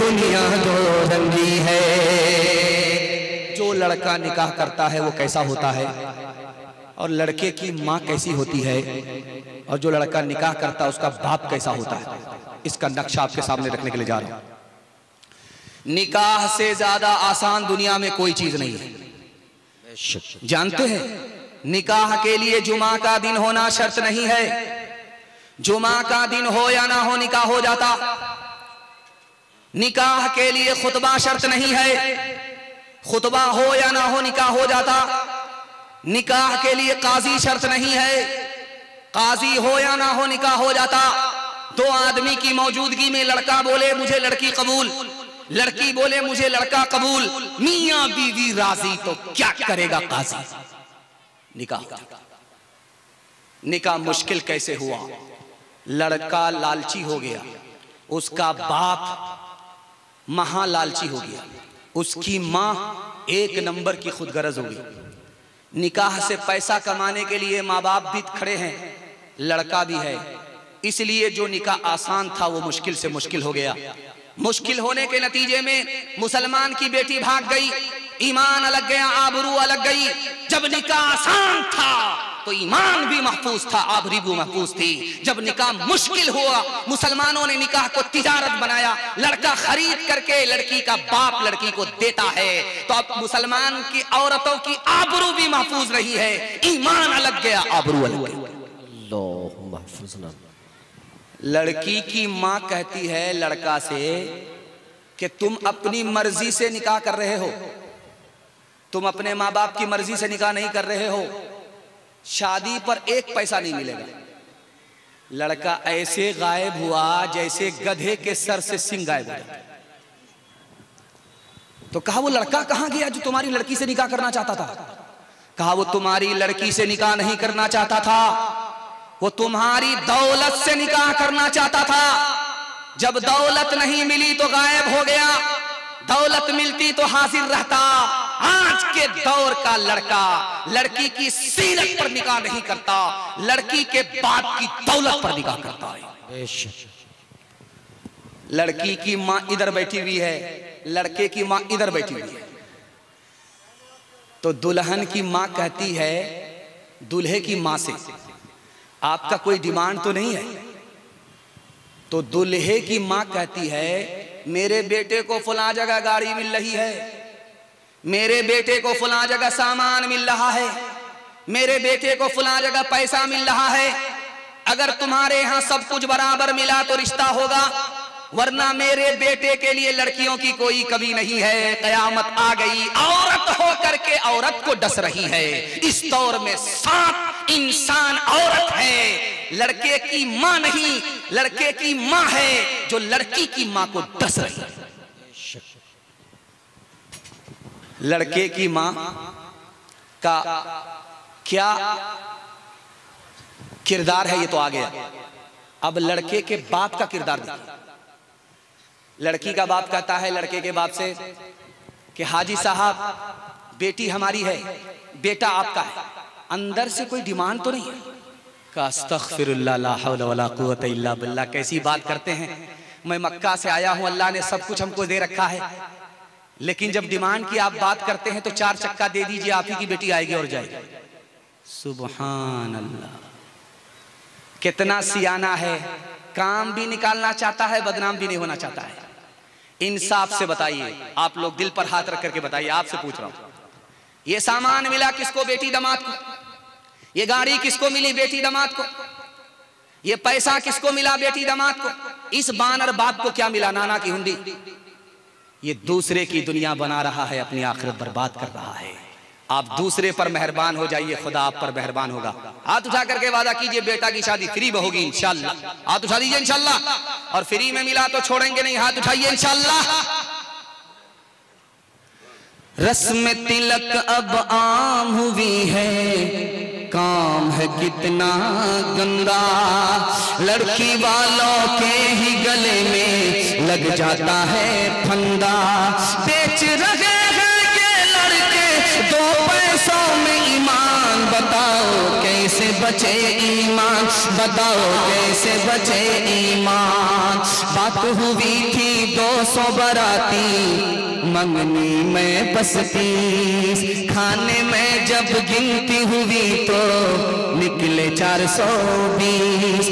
दुनिया दो रंगी है। जो लड़का निकाह करता है वो कैसा होता है और लड़के की माँ कैसी होती है, और जो लड़का निकाह करता है उसका बाप कैसा होता है, इसका नक्शा आपके सामने रखने के लिए जा रहा हूं। निकाह से ज्यादा आसान दुनिया में कोई चीज नहीं है। जानते हैं निकाह के लिए जुमा का दिन होना शर्त नहीं है। जुमा का दिन हो या ना हो निकाह हो जाता। निकाह के लिए खुतबा शर्त नहीं है। खुतबा हो या ना हो निकाह हो जाता। निकाह के लिए काजी शर्त नहीं है। काजी हो या ना हो निकाह हो जाता। दो आदमी की मौजूदगी में लड़का बोले मुझे लड़की कबूल, लड़की बोले मुझे लड़का कबूल, मियां बीवी राजी, तो क्या करेगा काजी? निकाह। निकाह मुश्किल कैसे हुआ? लड़का लालची हो गया, उसका बाप महा लालची हो गया, उसकी मां एक नंबर की खुदगर्ज हो गई। निकाह से पैसा कमाने के लिए माँ बाप भी खड़े हैं, लड़का भी है, इसलिए जो निकाह आसान था वो मुश्किल से मुश्किल हो गया। मुश्किल होने के नतीजे में मुसलमान की बेटी भाग गई, ईमान अलग गया, आबरू अलग गई। जब निकाह आसान था तो ईमान भी महफूज था, आबरू भी महफूज थी। जब निकाह मुश्किल हुआ मुसलमानों ने निकाह को तिजारत बनाया। लड़का खरीद करके लड़की का बाप लड़की को देता है, तो अब मुसलमान की औरतों की आबरू भी महफूज रही है, ईमान अलग गया, आबरू अलग गया। लड़की की मां कहती है लड़का से कि तुम अपनी मर्जी से निकाह कर रहे हो, तुम अपने माँ बाप की मर्जी से निकाह नहीं कर रहे हो, शादी पर एक पैसा नहीं मिलेगा। लड़का ऐसे गायब हुआ जैसे गधे के सर से सिंह गायब हो जाता। तो कहा वो लड़का कहां गया जो तुम्हारी लड़की से निकाह करना चाहता था? कहा वो तुम्हारी लड़की से निकाह नहीं करना चाहता था, वो तुम्हारी दौलत से निकाह करना चाहता था। जब दौलत नहीं मिली तो गायब हो गया, दौलत मिलती तो हाजिर रहता। आज के दौर का लड़का लड़की की सीरत पर निकाह नहीं करता, लड़की के बाप की दौलत पर निकाह करता है। लड़की की मां इधर बैठी हुई है, लड़के की मां इधर बैठी हुई है, तो दुल्हन की मां कहती है दूल्हे की मां से आपका कोई डिमांड तो नहीं है? तो दूल्हे की मां कहती है मेरे बेटे को फलां जगह गाड़ी मिल रही है, मेरे बेटे को फलां जगह सामान मिल रहा है, मेरे बेटे को फलां जगह पैसा मिल रहा है। अगर तुम्हारे यहां सब कुछ बराबर मिला तो रिश्ता होगा, वरना मेरे बेटे के लिए लड़कियों की कोई कमी नहीं है। कयामत आ गई, औरत हो करके औरत को डस रही है। इस दौर में 7 इंसान औरत है, लड़के की मां नहीं, लड़के की मां है जो लड़की की मां को डस रही है। लड़के की मां का क्या किरदार है ये तो आ गया। अब लड़के के बाप का किरदार देखिए। लड़की का बाप कहता है लड़के के बाप से कि हाजी साहब बेटी हमारी है, बेटा आपका है, अंदर से कोई डिमांड तो नहीं है? का अस्तगफिरुल्लाह ला हौला वला कुव्वता इल्ला बिल्लाह, कैसी बात करते हैं। मैं मक्का से आया हूं, अल्लाह ने सब कुछ हमको दे रखा है, लेकिन जब डिमांड की आप बात करते हैं तो 4 चक्का दे दीजिए, आप ही की बेटी आएगी और जाएगी। सुभान अल्लाह, कितना सियाना है, काम भी निकालना चाहता है, बदनाम भी नहीं होना चाहता है। इंसाफ से बताइए, आप लोग दिल पर हाथ रख करके बताइए, आपसे पूछ रहा हूं, ये सामान मिला किसको? बेटी दामाद को। ये गाड़ी किसको मिली? बेटी दामाद को। ये पैसा किसको मिला? बेटी दामाद को। इस बानर बाप को क्या मिला? नाना की हुंडी। ये दूसरे की दुनिया बना रहा है, अपनी आखिरत बर्बाद कर रहा है। आप दूसरे पर मेहरबान हो जाइए, खुदा आप पर मेहरबान होगा। हाथ उठा करके वादा कीजिए बेटा की शादी फ्री में होगी इंशाल्लाह। हाथ उठा दीजिए इंशाल्लाह। और फ्री में मिला तो छोड़ेंगे नहीं, हाथ उठाइए इंशाल्लाह। रस्म तिलक अब आम हुई है, काम है कितना गंदा, लड़की वालों के ही गले में लग जाता है फंदा। बेच रहे हैं ये लड़के 2 पैसों में ईमान, बताओ कैसे बचे ईमान, बताओ कैसे बचे ईमान। बात हुई थी 200 बराती, मंगनी में बस 30, खाने में जब गिनती हुई तो निकले 420।